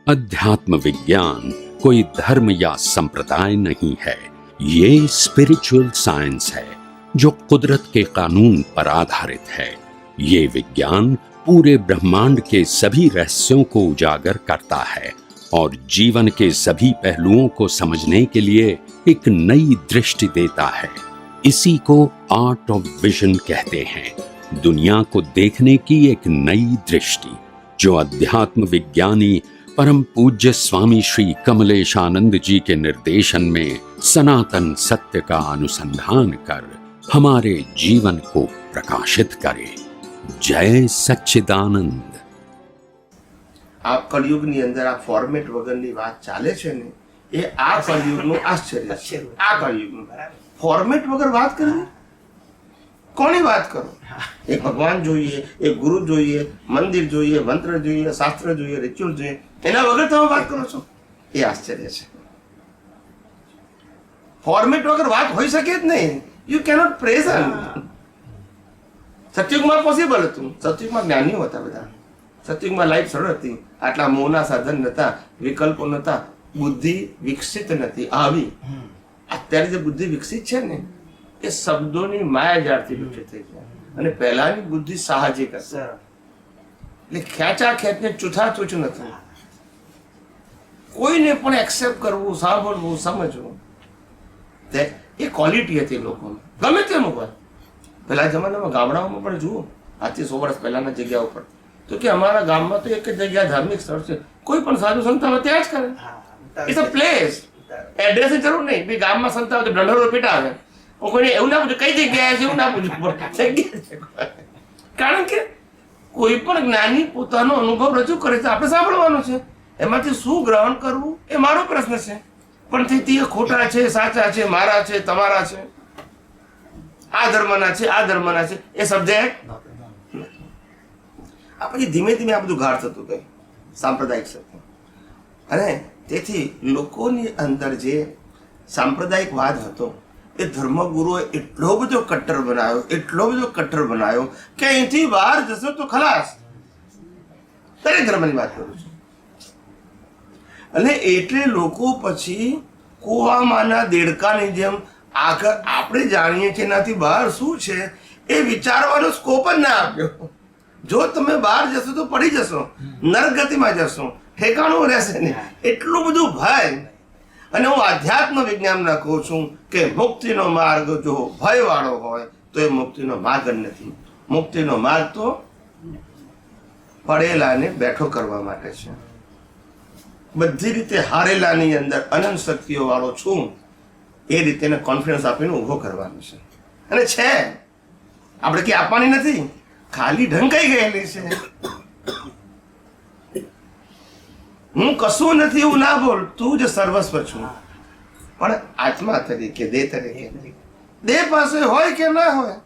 अध्यात्म विज्ञान कोई धर्म या संप्रदाय नहीं है, ये स्पिरिचुअल साइंस है जो कुदरत के कानून पर आधारित है। ये विज्ञान पूरे ब्रह्मांड के सभी रहस्यों को उजागर करता है और जीवन के सभी पहलुओं को समझने के लिए एक नई दृष्टि देता है। इसी को आर्ट ऑफ विजन कहते हैं, दुनिया को देखने की एक नई दृष्टि, जो अध्यात्म विज्ञानी परम पूज्य स्वामी श्री कमलेशानंद जी के निर्देशन में सनातन सत्य का अनुसंधान कर हमारे जीवन को प्रकाशित करे। जय सच्चिदानंद। આ કળિયુગની અંદર આ ફોર્મેટ વગરની વાત ચાલે છે ને, એ આ કળિયુગનું આશ્ચર્ય છે। આ કળિયુગનું ફોર્મેટ વગર વાત કરવી, કોની વાત કરો? એક ભગવાન જોઈએ, એક ગુરુ જોઈએ, મંદિર જોઈએ, મંત્ર જોઈએ, શાસ્ત્ર જોઈએ, રિચ્યુઅલ જોઈએ, એના વગર તમે વાત કરો છો, એ આશ્ચર્ય છે। ફોર્મેટ વગર વાત હોઈ શકે જ નહીં। You cannot present. સતયુગમાં પોસિબલ હતું, સતયુગમાં જ્ઞાનીઓ હતા બધા, સતયુગમાં લાઈફ સરળ હતી, આટલા મોહના સાધન નતા, વિકલ્પો નતા, બુદ્ધિ વિકસિત નથી આવી। અત્યારે જે બુદ્ધિ વિકસિત છે ને, એ શબ્દોની માયાજાળથી વિકસિત થઈ છે, અને પહેલાની બુદ્ધિ સાહજિક હશે, એટલે ખેંચા ખેંચને ચૂથાચૂચ નથી, કોઈને પણ એક્સેપ્ટ કરવું, સાંભળવું, સમજવું, એ ક્વોલિટી હતી લોકોમાં, ગમે તેનું હોય। પહેલા જમાનામાં ગામડાઓમાં પણ જુઓ, આજથી 100 વર્ષ પહેલાના જગ્યા ઉપર, તો કે અમારા ગામમાં તો એક જ જગ્યા ધાર્મિક સ્થળ છે, કોઈ પણ સાધુ સંત આવે ત્યાં જ કરે, ઇટ્સ અ પ્લેસ, એડ્રેસની જરૂર નહીં। ભાઈ ગામમાં સંત આવે તો ઢંઢોરો પીટાવે, કોઈને એવું ના પૂછ્યું કઈ જગ્યાએ છે, એવું ના પૂછ્યું, કારણ કે કોઈ પણ જ્ઞાની પોતાનો અનુભવ રજૂ કરે છે, આપણે સાંભળવાનું છે, એમાંથી શું ગ્રહણ કરવું એ મારો પ્રશ્ન છે, પણ તે ખોટા છે, સાચા છે, મારા છે, તમારા છે, આ ધર્મના છે, આ ધર્મના છે, એ સબ્જેક્ટ આ પછી ધીમે ધીમે આ બધું ગાઢ થતું ગયું, સાંપ્રદાયિક સત્ય, અને તેથી લોકોની અંદર જે સાંપ્રદાયિક વાદ હતો એ ધર્મગુરુએ એટલો બધો કટ્ટર બનાવ્યો, એટલો બધો કટ્ટર બનાવ્યો કે અહીંથી બહાર જશો તો ખલાસ। દરેક ધર્મની વાત કરું છું, અને એટલે લોકો પછી કુવામાંના દેડકાની જેમ આગળ આપણે જાણીએ છીએ એનાથી બહાર શું છે એ વિચારવાનો સ્કોપ જ ના આપ્યો। જો તમે બહાર જશો તો પડી જશો, નરગતિમાં જશો, ઠેકાણું રહેશે નહીં, એટલું બધું ભય। અને હું આધ્યાત્મ વિજ્ઞાનના કહું છું કે મુક્તિનો માર્ગ જો ભયવાળો હોય તો એ મુક્તિનો માર્ગ જ નથી। મુક્તિનો માર્ગ તો પડેલાને બેઠો કરવા માટે છે, બધી રીતે હારેલાની અંદર અનંત શક્તિઓ વાળો છું એ રીતે કોન્ફિડન્સ આપીને ઊભો કરવાનો છે, અને છે, આપણે ક્યાં આપવાની નથી, ખાલી ઢંકાઈ ગયેલી છે। હું કશું નથી એવું ના બોલ, તું જ સર્વસ્વ છું, પણ આત્મા તરીકે, દેહ તરીકે, દેહ પાસે હોય કે ના હોય।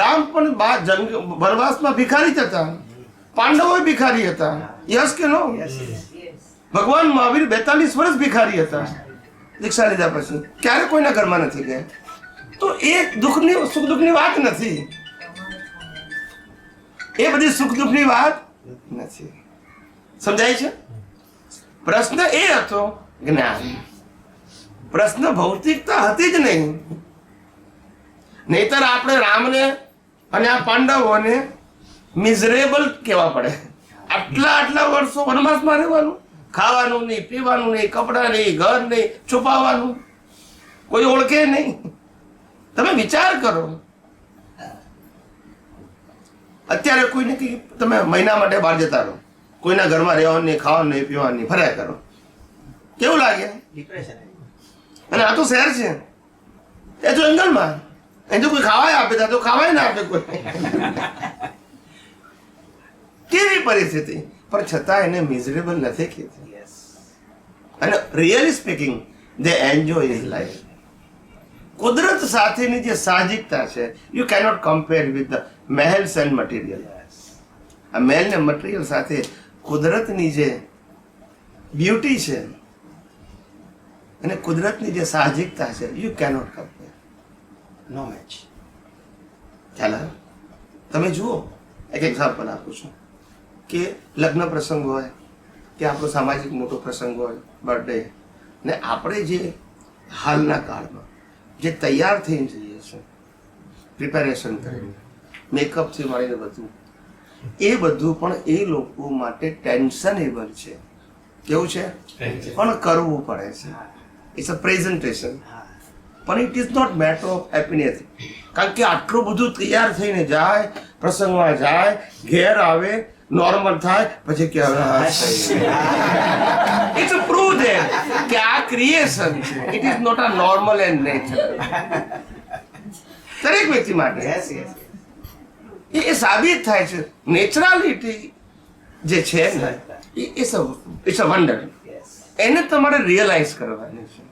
રામ પણ વનવાસમાં ભિખારી જ હતા, પાંડવો ભિખારી હતા, યસ કે નો? ભગવાન મહાવીર 42 વર્ષ ભિખારી હતા, દીક્ષા લીધા પછી ક્યારે કોઈના ઘરમાં નથી ગયા, તો એ દુઃખની સુખ દુઃખની વાત નથી, એ બધી સુખ દુઃખની વાત નથી, સમજાય છે? પ્રશ્ન એ હતો જ્ઞાન, પ્રશ્ન ભૌતિકતા હતી જ નહીં, નહીતર આપણે રામને અને આ પાંડવોને મિઝરેબલ કહેવા પડે। આટલા વર્ષો વનવાસમાં રહેવાનું, ખાવાનું નહીં, પીવાનું નહીં, કપડાં નહીં, ઘર નહીં, છુપાવવાનું, કોઈ ઓળખે નહીં। તમે વિચાર કરો, અત્યારે કોઈને કઈ તમે મહિના માટે બહાર જતા રહો, કોઈના ઘરમાં રહેવાનું નહીં, ખાવાનું નહીં, પીવાનું નહીં, ફર્યા કરો, કેવું લાગે? ડિપ્રેશન। અને આ તો શહેર છે, એ તો જંગલમાં, એ તો કોઈ ખાવાય આપે તો ખાવાય ના આપે કોઈ, કેવી પરિસ્થિતિ, પણ છતાં એને મિઝરેબલ નથી કહેતી। અને really speaking they enjoy his life. કુદરત સાથેની જે સાહજિકતા છે, you cannot compare with the મહેલ્સ એન્ડ મટીરિયલ। આ મહેલ ને મટીરિયલ સાથે કુદરતની જે બ્યુટી છે અને કુદરતની જે સાહજિકતા છે, you cannot compare, no match. ખ્યાલ આવે? તમે જુઓ, એક એક્ઝામ્પલ આપું છું કે લગ્ન પ્રસંગ હોય કે આપણો સામાજિક મોટો પ્રસંગ હોય, બર્થડે, ને આપણે જે હાલના કાળમાં જે તૈયાર થઈને જઈએ છીએ, પ્રિપેરેશન કરીને, મેકઅપથી મળીને બધું, એ બધું પણ એ લોકો માટે ટેન્શનેબલ છે. કેવું છે? પણ કરવું પડે છે. ઇટ્સ અ પ્રેઝન્ટેશન, પણ it is not matter of happiness. કારણ કે આટલું બધું તૈયાર થઈને જાય, પ્રસંગમાં જાય, ઘેર આવે, નોર્મલ થાય, પછી કે ઇટ્સ અ પ્રૂવ ધેટ કે આ ક્રિએશન છે. It is not a normal and natural. દરેક વ્યક્તિ માટે એ સાબિત થાય છે. નેચરાલિટી જે છે ને, ઇટ્સ અ વન્ડર. એને તમારે રિયલાઇઝ કરવાની છે.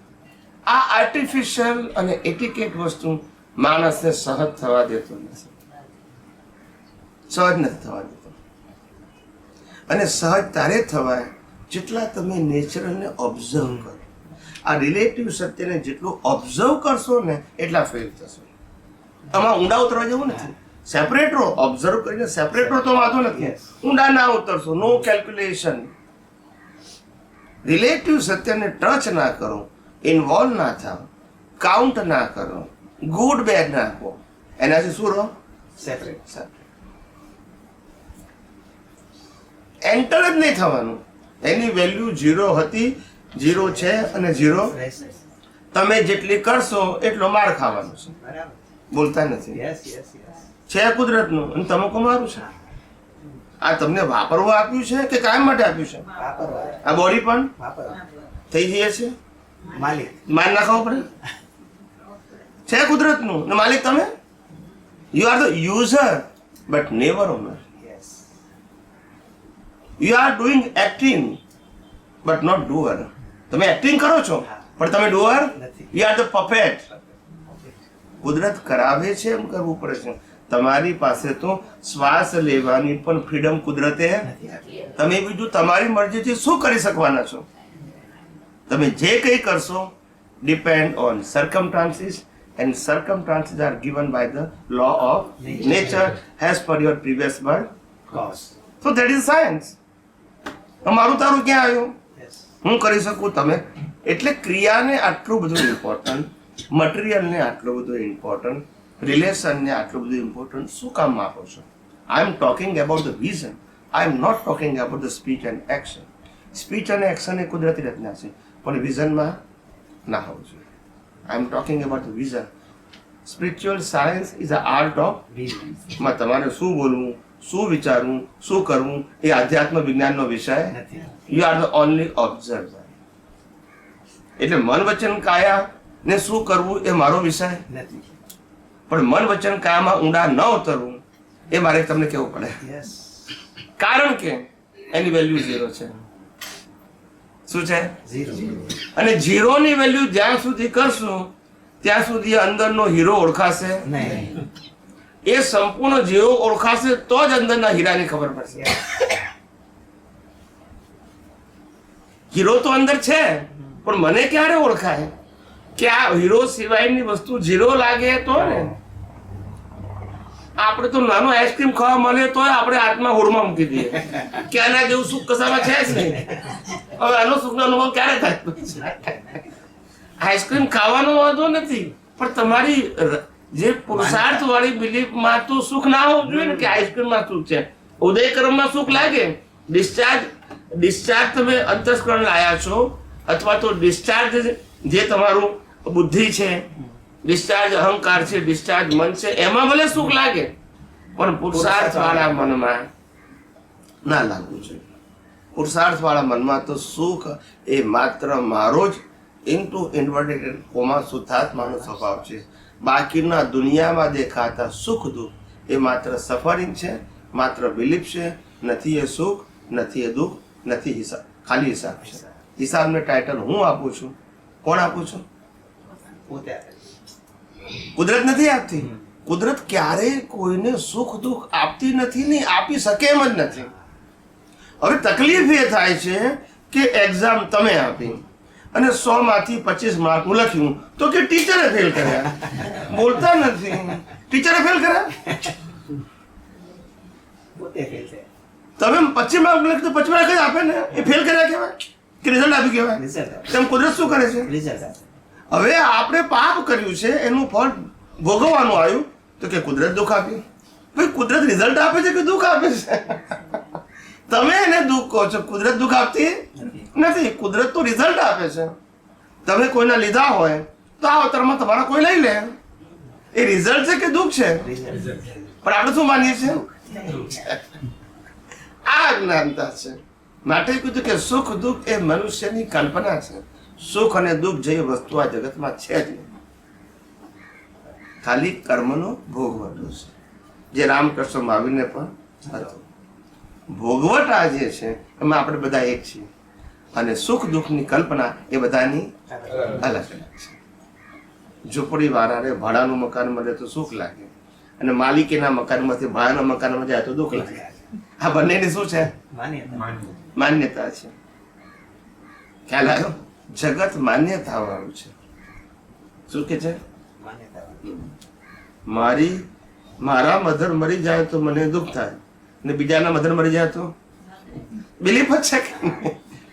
આ આર્ટિફિશિયલ અને એટિકેટ વસ્તુ માણસને સહજ થવા દેતો નથી. સહજ નથી થવા દેતો. અને સહજ તારે થવાય જેટલા તમે નેચરલને ઓબ્ઝર્વ કરો. આ રિલેટિવ સત્યને જેટલું ઓબ્ઝર્વ કરશો ને એટલા ફેલ થશો. આમાં ઊંડા ઉતરવા જેવું નથી. સેપરેટ રહો, ઓબ્ઝર્વ કરીને સેપરેટ રહો તો વાંધો નથી. ઊંડા ના ઉતરશો, નો કેલ્ક્યુલેશન. રિલેટિવ સત્યને ટચ ના કરો, ઇન્વોલ્વ ના થાવ, કાઉન્ટ ના કરો, ગુડ બેડ ના આપો. એનાથી શું રહો? સેપરેટ. એન્ટર જ નહીં થવાનું. એની વેલ્યુ 0 હતી, 0 છે અને 0 તમે જેટલી કરશો એટલો માર ખાવાનો છે. બોલતા નથી. છે કુદરતનું અને તમે કમારું છે. આ તમને વાપરવા આપ્યું છે કે કાયમ માટે આપ્યું છે? આ બોડી પણ થઈ જાય છે, માર ના ખાવો પડે. છે કુદરતનું ને માલિક તમે. You are the user but never owner. You are doing acting but not doer. તમે એક્ટિંગ કરો છો પણ તમે doer. You are the puppet. કુદરત કરાવે છે એમ કરવું પડે છે. તમારી પાસે તો શ્વાસ લેવાની પણ ફ્રીડમ કુદરતે. તમે બીજું તમારી મરજીથી શું કરી શકવાના છો? તમે જે કંઈ કરશો depend on circumstances, and circumstances are given by the law of nature as per your previous birth cause. So that is science. તમારું તારું ક્યાં આવ્યું? હું કરી શકું તમે. એટલે ક્રિયાને આટલું બધું ઇમ્પોર્ટન્ટ, મટીરિયલને આટલું બધું ઇમ્પોર્ટન્ટ, રિલેશનને આટલું બધું ઇમ્પોર્ટન્ટ શું કામ આપો છો? I am talking about the vision. I am not talking about the speech and action. Speech અને એક્શન એ કુદરતી રચના છે, પણ વિઝનમાં ના હોવું જોઈએ. I am talking about the vision. Spiritual science is a art of માં તમારે શું બોલવું, શું વિચારવું, શું કરવું એ આધ્યાત્મ વિજ્ઞાનનો વિષય નથી. You are the only observer. એટલે મન વચન કાયા ને શું કરવું એ મારો વિષય નથી. પણ મન વચન કાયામાં ઊંડા ન ઉતરવું એ મારે તમને કહેવું પડે. કારણ કે એની વેલ્યુ 0 છે. શું છે? 0. અને 0 ની વેલ્યુ જ્યાં સુધી કરશું ત્યાં સુધી અંદરનો હીરો ઓળખાશે નહીં. એ સંપૂર્ણ 0 ઓળખાશે તો જ અંદરના હીરાની ખબર પડશે. હીરો તો અંદર છે પણ મને ક્યારે ઓળખાય કે આ હીરો સિવાયની વસ્તુ 0 લાગે તો ને. આપણે તો નાનો આઈસ્ક્રીમ ખાવા મળે તો આપણે હાથમાં હોડમાં મૂકી દઈએ કે આના જેવું સુખ કશામાં છે જ નહીં. હવે આનો સુખનો અનુભવ ક્યારે થાય? આઈસ્ક્રીમ ખાવાનો વાંધો નથી, પણ તમારી જે પુરુષાર્થ વાળી બિલીફમાં તો સુખ ના હોવું જોઈએ ને કે આઈસ્ક્રીમમાં સુખ છે. ઉદયકર્મમાં સુખ લાગે. ડિસ્ચાર્જ તમે અંતસ્કરણ લાયા છો, અથવા તો ડિસ્ચાર્જ જે તમારું બુદ્ધિ છે, ડિસ્ચાર્જ અહંકાર છે, ડિસ્ચાર્જ મન છે, એમાં ભલે સુખ લાગે પણ પુરુષાર્થ વાળા મનમાં ના લાગવું જોઈએ. પુરુષાર્થ વાળા મનમાં તો સુખ એ માત્ર મારો જ ઇન્ટુ ઇન્વર્ટેડ કોમા શુદ્ધાત્માનો સ્વભાવ છે. બાકીના દુનિયામાં દેખાતા સુખ દુઃખ એ માત્ર સફરિંગ છે, માત્ર બિલીફ છે. નથી એ સુખ, નથી એ દુઃખ, નથી હિસાબ, ખાલી હિસાબ છે. હિસાબને ટાઇટલ હું આપું છું. કોણ આપું છું? કુદરત નથી આપતી. કુદરત ક્યારેય કોઈને સુખ દુઃખ આપતી નથી, નહીં આપી શકે એમ જ નથી. હવે તકલીફ એ થાય છે કે એક્ઝામ તમે આપી અને 100 માંથી 25 માર્ક લખ્યું તો કે ટીચરે ફેલ કર્યા. બોલતા નથી. ટીચરે ફેલ કર્યા, તમે 25 માર્ક લખો તો 25 માર્ક જ આપે ને, એ ફેલ કર્યા કહેવાય કે રિઝલ્ટ આપી કહેવાય? તેમ કુદરત શું કરે છે? હવે આપણે પાપ કર્યું છે, એનું ફળ ભોગવવાનું આવ્યું તો કે કુદરત દુઃખ આપ્યું. ભાઈ કુદરત રિઝલ્ટ આપે છે કે દુઃખ આપે છે? તમે એને દુઃખ કહો છો, કુદરત દુઃખ આપતી નથી. કુદરત તો રિઝલ્ટ આપે છે. તમે કોઈના લીધા હોય તો આ અવતારમાં તમારા કોઈ લઈ લે, એ રિઝલ્ટ છે કે દુઃખ છે? પણ આપણે શું માનીએ છીએ? આ જ્ઞાનતા છે. માટે કીધું કે સુખ દુઃખ એ મનુષ્યની કલ્પના છે. સુખ અને દુઃખ જેવી વસ્તુ આ જગતમાં છે જ નહીં, ખાલી કર્મનો ભોગવટો છે, જે રામકૃષ્ણ મહાવીરને પણ હતો. ભોગવટા જે છે એમાં આપણે બધા એક છીએ, અને સુખ દુઃખની કલ્પના એ બધાની અલગ અલગ છે. ઝૂંપડી વાળાને ભાડાનું મકાન મળે તો સુખ લાગે, અને માલિકીના મકાનમાંથી ભાડાના મકાનમાં જાય તો દુઃખ લાગે. આ બંનેની શું છે? માન્યતા છે. ખ્યાલ આવ્યો? જગત માન્યતા વાળું છે. શું કે છે? મારા મધર મરી જાય તો મને દુઃખ થાય, ને બીજાના મધર મરી જાય તો બિલીફ જ છે કે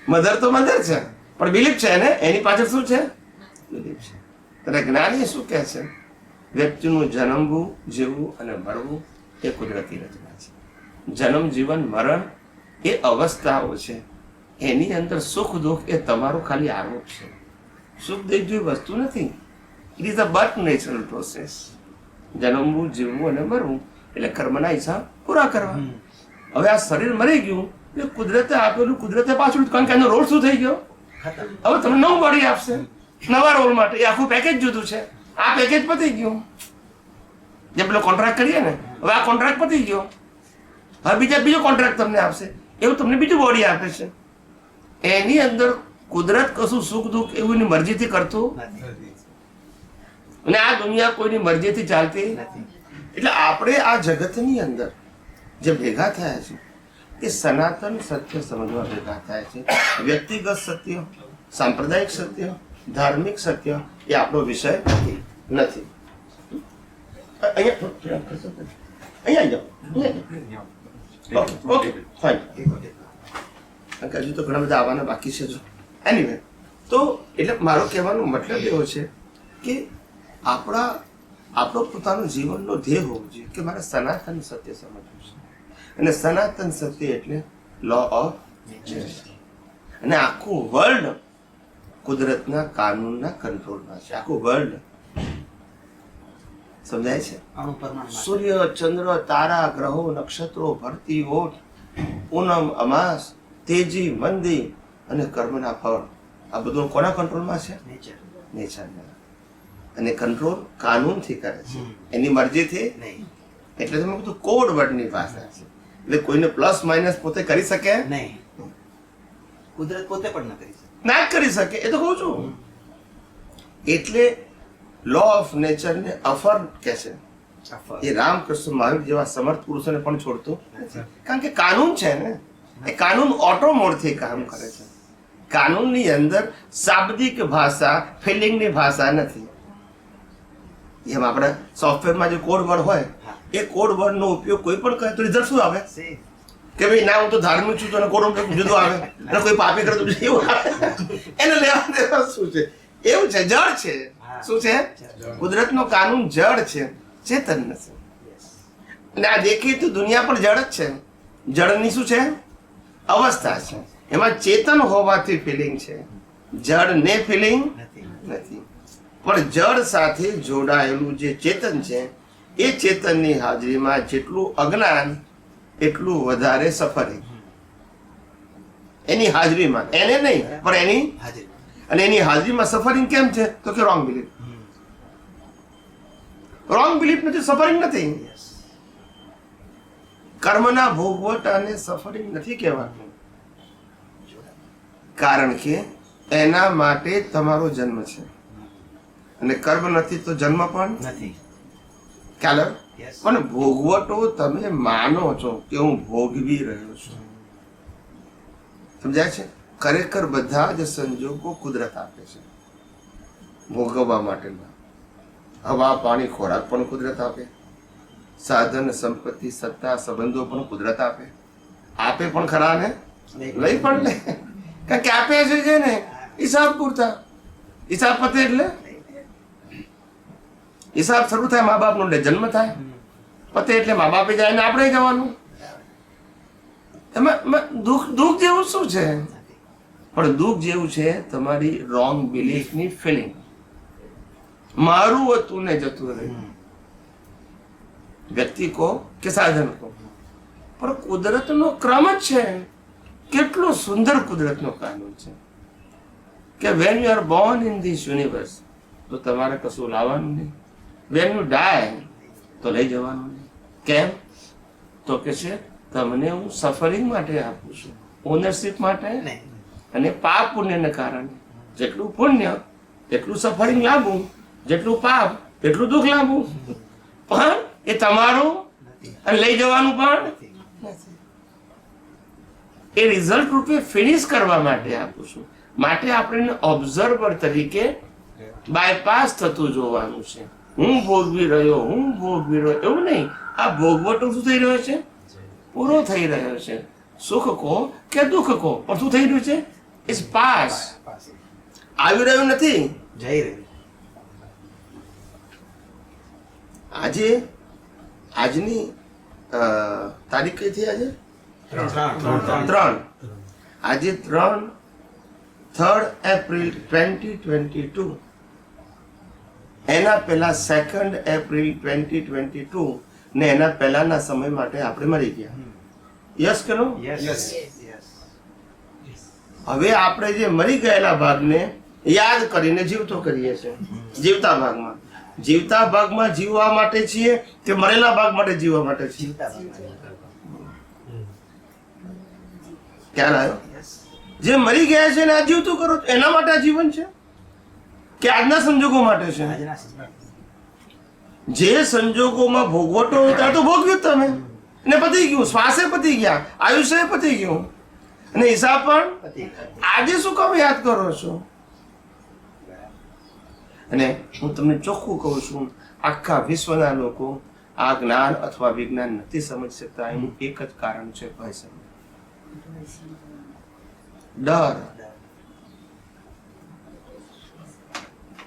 મધર તો મધર છે, પણ બિલીફ છે ને, એની પાછળ શું છે? બિલીફ છે. ત્યારે જ્ઞાની શું કહે છે? વ્યક્તિનું જન્મવું, જીવવું અને મરવું એ કુદરતી રચના છે. જન્મ, જીવન, મરણ એ અવસ્થાઓ છે. એની અંદર સુખ દુઃખ એ તમારો ખાલી આરોપ છે. સુખ દુઃખ જેવી વસ્તુ નથી. It is a but natural process. જન્મવું, જીવવું અને મરવું એટલે કર્મના હિસાબ પૂરા કરવા. હવે આ શરીર મરી ગયું એ કુદરતે આપેલું, કુદરતે પાછું, કારણ કે એનો રોલ શું થઈ ગયો? હવે તમને નવું બોડી આપશે નવા રોલ માટે. એ આખું પેકેજ જુદું છે. આ પેકેજ પતી ગયું. જે પેલો કોન્ટ્રાક્ટ કરીએ ને, હવે આ કોન્ટ્રાક્ટ પતી ગયો, હવે બીજો કોન્ટ્રાક્ટ તમને આપશે. એવું તમને બીજું બોડી આપે છે. એની અંદર કુદરત કશું સુખ દુઃખ એવું એની મરજીથી કરતું નથી, અને આ દુનિયા કોઈની મરજીથી ચાલતી નથી. એટલે આપણે આ જગતની અંદર જે ભેગા થયા છે એ સનાતન સત્ય સમજવા ભેગા થયા છે. વ્યક્તિગત સત્ય, સાંપ્રદાયિક સત્ય, ધાર્મિક સત્ય એ આપણો વિષય નથી. અહીંયા ઓકે ફાઇન. હજુ તો ઘણા બધા આવવાના બાકી છે. જો એનીવે, તો એટલે મારો કહેવાનો મતલબ એવો છે કે આપણો પોતાનો જીવનનો ધ્યેય હોવો જોઈએ કે મારે સનાતન સત્ય સમજવું છે. અને સનાતન સત્ય એટલે લો ઓફ નેચર. અને આખું વર્લ્ડ કુદરતના કાનૂનના કંટ્રોલમાં છે. આખું વર્લ્ડ સમજાય છે? સૂર્ય, ચંદ્ર, તારા, ગ્રહો, નક્ષત્રો, ભરતી, ઓટ, પૂનમ, અમાસ, તેજી, મંદી અને કર્મના ફળ, આ બધું કોના કંટ્રોલમાં છે? નેચરના. અને કંટ્રોલ કાનૂનથી કરે છે, એની મરજીથી નહીં. એટલે તમે બધું કોડ વર્ડની ભાષા છે. એટલે કોઈને પ્લસ માઇનસ પોતે કરી શકે નહીં. કુદરત પોતે પણ ન કરી શકે, ના કરી શકે. એ તો કહું છું. એટલે લો ઓફ નેચરને અફર કે છે. એ રામકૃષ્ણ મહાવીર જેવા સમર્થ પુરુષોને પણ છોડતો નથી. કારણ કે કાનૂન છે ને, એ કાનૂન ઓટો મોડથી કામ કરે છે. કાનૂનની અંદર શાબ્દિક ભાષા, ફિલિંગની ભાષા નથી. જેમ આપણે સોફ્ટવેરમાં જે કોડ વર્ડ હોય, એ કોડ વર્ડનો ઉપયોગ કોઈ પણ કરે તો રિઝલ્ટ શું આવે? કે ભાઈ ના, હું તો ધાર્મિક છું તો કોડ જુદો આવે, અને કોઈ પાપી કરે તો એવું આવે. એને લેવા દેવા શું છે? એવું છે, જળ છે. શું છે? કુદરતનો કાનૂન જળ છે, ચેતન નથી. અને આ દેખીએ તો દુનિયા પણ જળ જ છે. જળની શું છે? અવસ્થા છે. એમાં ચેતન હોવાથી ફિલિંગ છે, જળ ને ફિલિંગ નથી. પણ જળ સાથે જોડાયેલું જે ચેતન છે, એ ચેતનની હાજરીમાં જેટલું અજ્ઞાન એટલું વધારે સફરિંગ. એની હાજરીમાં, એને નહીં પણ એની હાજરી. અને એની હાજરીમાં સફરિંગ કેમ છે? તો કે રોંગ બિલીફ. રોંગ બિલીફ નથી, સફરિંગ નથી. કર્મના ભોગવટાને સફરિંગ નથી કહેવાતું, કારણ કે એના માટે તમારો જન્મ છે, અને કર્મ નથી તો જન્મ પણ નથી. ખ્યાલ આવે? પણ ભોગવટો તમે માનો છો કે હું ભોગવી રહ્યો છું. સમજાય છે? ખરેખર બધા જ સંજોગો કુદરત આપે છે ભોગવવા માટેના. હવા, પાણી, ખોરાક પણ કુદરત આપે. સાધન, સંપત્તિ, સત્તા, સંબંધો પણ કુદરત આપે. આપે પણ ખરા ને લઈ પણ લે. કારણ કે આપે છે ને હિસાબ પૂરતા. હિસાબ પતે એટલે હિસાબ શરૂ થાય મા બાપનો એટલે જન્મ થાય, પતે એટલે મા બાપે જાય ને આપણે જવાનું. એમાં દુઃખ જેવું શું છે? પણ દુઃખ જેવું છે તમારી રોંગ બિલીફની ફિલિંગ. મારું હતું ને જતું રહ્યું. વ્યક્તિ કો કે સાધન કો, પણ કુદરતનો ક્રમ જ છે. કેટલો સુંદર કુદરતનો કાનૂન છે કે when you are Born in this universe તો તમારે કશું લાવવાનું નહીં. વેન યુ ડાય તો લઈ જવાનું નહીં. કેમ? તો કે છે તમને હું સફરિંગ માટે આપું છું, ઓનરશિપ માટે અને પાપ પુણ્યને કારણે. જેટલું પુણ્ય એટલું સફરિંગ લાવવું, જેટલું પાપ એટલું દુઃખ લાવવું. પણ એ તમારું અને લઈ જવાનું પણ એ રિઝલ્ટ રૂપે ફિનિશ કરવા માટે આપું છું. માટે આપણે ઓબ્ઝર્વર તરીકે બાયપાસ થતું જોવાનું છે. હું ભોગવી રહ્યો એવું નહીં. આ ભોગવટો શું થઈ રહ્યો છે? પૂરો થઈ રહ્યો છે. સુખ કો કે દુઃખ કો, પણ શું થઈ રહ્યું છે? It's pass. આવી રહ્યું નથી, જઈ રહ્યું. આજની તારીખ કઈ થઈ? આજે 3. આજે 3 એપ્રિલ 2022. એના પહેલા 2 એપ્રિલ 2022 ને એના પહેલાના સમય માટે આપણે મરી ગયા. યસ કે નો? હવે આપણે જે મરી ગયેલા ભાગને યાદ કરીને જીવતો કરીએ છીએ. જીવતા ભાગમાં જીવવા માટે છીએ કે મરેલા ભાગ માટે જીવવા માટે છીએ? ખ્યાલ આવ્યો? જે મરી ગયા છે ને આ જીવતું કરો એના માટે આ જીવન છે કે આજના સંજોગો માટે છે? જે સંજોગોમાં ભોગવટો ત્યાં તો ભોગવ્યું તમે, ને પતી ગયું. શ્વાસે પતી ગયા, આયુષ્ય પતી ગયું, અને હિસાબ પણ. આજે શું કામ યાદ કરો છો? અને હું તમને ચોખ્ખું કહું છું, આખા વિશ્વના લોકો આ જ્ઞાન અથવા વિજ્ઞાન નથી સમજી શકતા. એનું એક જ કારણ છે ભય. ડર.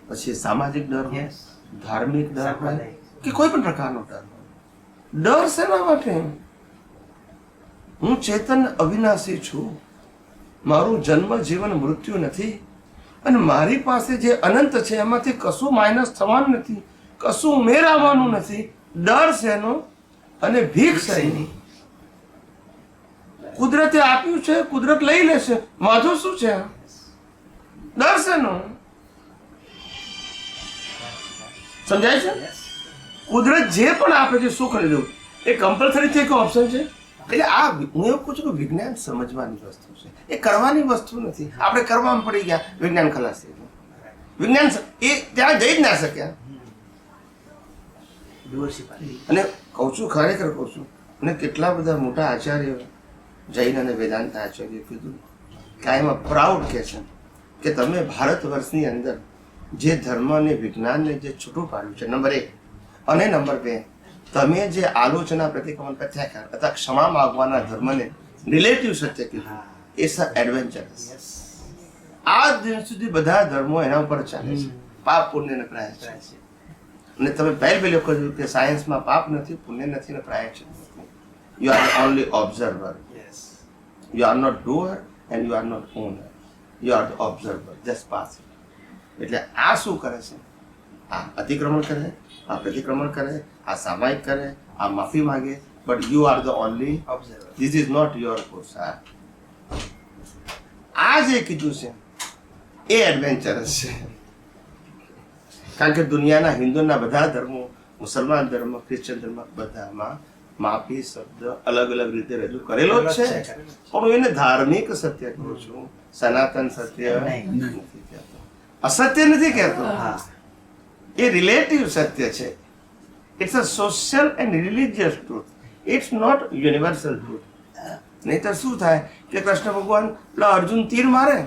પછી સામાજિક ડર હોય, ધાર્મિક ડર હોય કે કોઈ પણ પ્રકારનો ડર હોય. ડર શેના માટે? હું ચેતન અવિનાશી છું. મારું જન્મ જીવન મૃત્યુ નથી, અને મારી પાસે જે અનંત છે એમાંથી કશું માઇનસ થવાનું નથી, કશું ઉમેર આવવાનું નથી. ડર શેનો અને ભીખ શેની? કુદરતે આપ્યું છે, કુદરત લઈ લેશે, વાંધો શું છે? ડર શેનો? સમજાય છે? કુદરત જે પણ આપે છે સુખ લીધું એ કમ્પલસરી છે કે ઓપ્શન છે? એટલે આ હું એવું કહું છું કે વિજ્ઞાન સમજવાની વસ્તુ છે, એ કરવાની વસ્તુ નથી. આપણે કરવામાં પડી ગયા, વિજ્ઞાન ખલાસ થઈ ગયું. વિજ્ઞાન એ ત્યાં જઈ જ ના શક્યા. અને કહું છું, ખરેખર કહું છું, અને કેટલા બધા મોટા આચાર્યો, જૈન અને વેદાંત આચાર્ય કીધું કે એમાં પ્રાઉડ કે છે કે તમે ભારત વર્ષની અંદર જે ધર્મ અને વિજ્ઞાનને જે છૂટું પાડ્યું છે, નંબર 1, અને નંબર 2, તમે જે આલોચના પ્રતિક્રમણ પ્રત્યાઘાત અથવા ક્ષમા માગવાના ધર્મને રિલેટિવ સત્ય કીધું, એ એડવેન્ચરસ. આ દિન સુધી બધા ધર્મો એના ઉપર ચાલે છે, પાપ પુણ્ય ને પ્રાય છે. અને તમે પહેલું કહ્યું કે સાયન્સમાં પાપ નથી, પુણ્ય નથી ને પ્રાય છે. You are only observer. You are not doer and you are not owner. You are the observer, just pass it. એટલે આ શું કરે છે? આ અતિક્રમણ કરે, આ પ્રતિક્રમણ કરે, આ સામાયિક કરે, આ માફી માંગે, but you are the only observer. This is not your course. આ જે કીધું છે એ એડવેન્ચરસ છે. કારણ કે દુનિયાના હિન્દુના બધા ધર્મો, મુસલમાન ધર્મ, ક્રિશ્ચન ધર્મ, બધામાં માફી શબ્દ અલગ અલગ રીતે રજૂ કરેલો જ છે. પણ હું એને ધાર્મિક સત્ય કહું છું, સનાતન સત્ય નથી કહેતો, અસત્ય નથી કહેતો. એ રિલેટિવ સત્ય છે. It's a social and religious truth. It's not universal truth. નહીતર શું થાય કે કૃષ્ણ ભગવાન પેલા અર્જુન તીર મારે,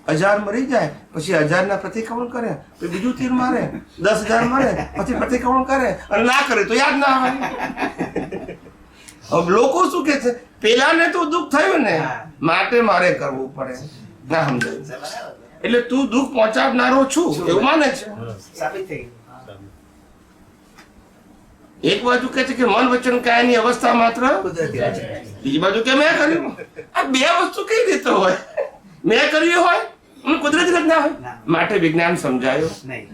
1000 મરી જાય, પછી 1000 પ્રતિક્રમણ કરે, પછી બીજું તીર મારે, 10,000 મારે, પછી પ્રતિક્રમણ કરે, અને ના કરે તો યાદ ના આવે. હવે લોકો શું કે છે પેલાને તો દુઃખ થયું ને હા. માટે મારે કરવું પડે. ના સમજાયું? એટલે તું દુઃખ પહોંચાડનારો છું એવું માને છે. સાબિત થઈ એક બાજુ કહે છે કે મન વચન કાયાની અવસ્થા માત્ર, કુદરતી રચના. બીજી બાજુ કે મેં કર્યું. આ બે વસ્તુ કઈ રીતે હોય? મેં કર્યું હોય અને કુદરતી રચના હોય. ના. માટે વિજ્ઞાન સમજાયું. નહીં.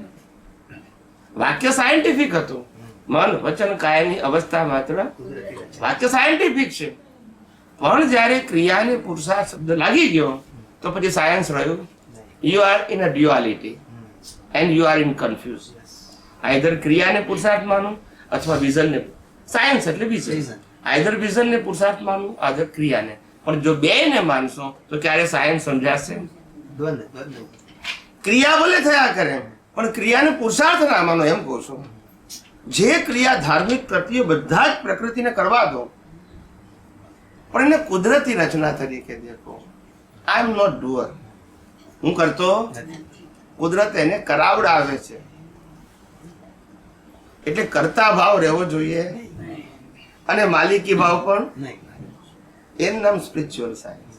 વાક્ય સાયન્ટિફિક હતું. મન વચન કાયાની અવસ્થા માત્ર, કુદરતી રચના. વાક્ય સાયન્ટિફિક છે. પણ જ્યારે ક્રિયાને પુરુષાર્થ શબ્દ લાગી ગયો તો પછી સાયન્સ રહ્યું. You are in a duality and you are in confuse. Either ક્રિયાને પુરુષાર્થ માનું અથવા વિઝનને. સાયન્સ એટલે વિઝન. Vision. આઈધર વિઝનને પુરુષાર્થ માનું આઈધર ક્રિયાને. પણ જો બેયને માનશો તો ક્યારે સાયન્સ સમજાશે? દ્વંદ્વ. ક્રિયા ભલે થયા કરે પણ ક્રિયાને પુરુષાર્થ ના માનો એમ કહું છું. જે ક્રિયા ધાર્મિક પ્રત્યે બધા જ પ્રકૃતિને કરવા દો પણ એને કુદરતી રચના તરીકે દેખો. આઈ એમ નોટ ડુઅર. હું કરતો નથી. કુદરત એને કરાવડાવે છે. એટલે કરતા ભાવ રહેવો જોઈએ અને માલિકી ભાવ પણ. નહીં. એનું નામ સ્પિરિચ્યુઅલ સાયન્સ.